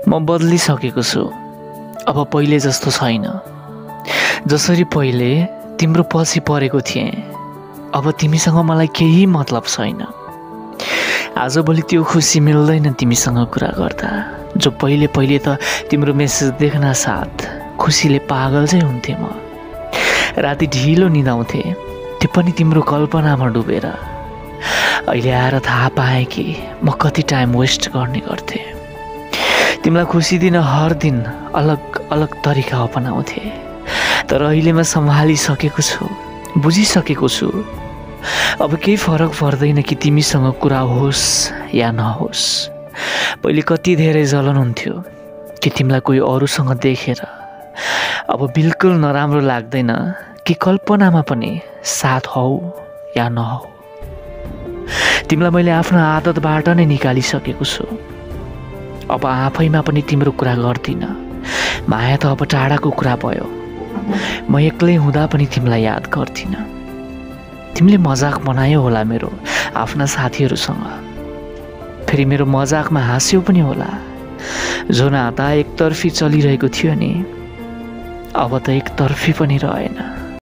म बदलिसकेको छु। अब पहिले जस्तो छैन। जसरी पहिले तिम्रो पछि परेको थिएँ, अब तिमीसँग मलाई केही मतलब छैन। आजभोलि त्यो खुसी मिल्दैन तिमीसँग कुरा गर्दा। जो पहिले पहिले त तिम्रो मेसेज देख्न साथ खुसीले पागल चाहिँ हुन्थेँ म। राति ढिलो निदाउँथे, त्यो पनि तिम्रो कल्पनामा डुबेर। अहिले आएर थाहा पाएँ कि म कति टाइम वेस्ट गर्ने गर्थेँ। तिमीलाई खुसी दिन हर दिन अलग अलग तरिका अपनाउँथे। तर अहिले म सम्हालिसकेको छु, बुझिसकेको छु। अब केही फरक पर्दैन कि तिमीसँग कुरा होस् या नहोस्। पहिले कति धेरै जलन हुन्थ्यो कि तिमीलाई कोही अरूसँग देखेर। अब बिल्कुल नराम्रो लाग्दैन कि कल्पनामा पनि साथ हौ या नहौ। तिमीलाई मैले आफ्नो आदतबाट नै निकालिसकेको छु। अब आफैमा पनि तिम्रो कुरा गर्दिनँ। माया त अब टाढाको कुरा भयो। म एक्लै हुँदा पनि तिमीलाई याद गर्दिनँ। तिमीले मजाक बनायो होला मेरो आफ्ना साथीहरूसँग। फेरि मेरो मजाकमा हाँस्यो पनि होला। जो नाता एकतर्फी चलिरहेको थियो नि, अब त एकतर्फी पनि रहेन।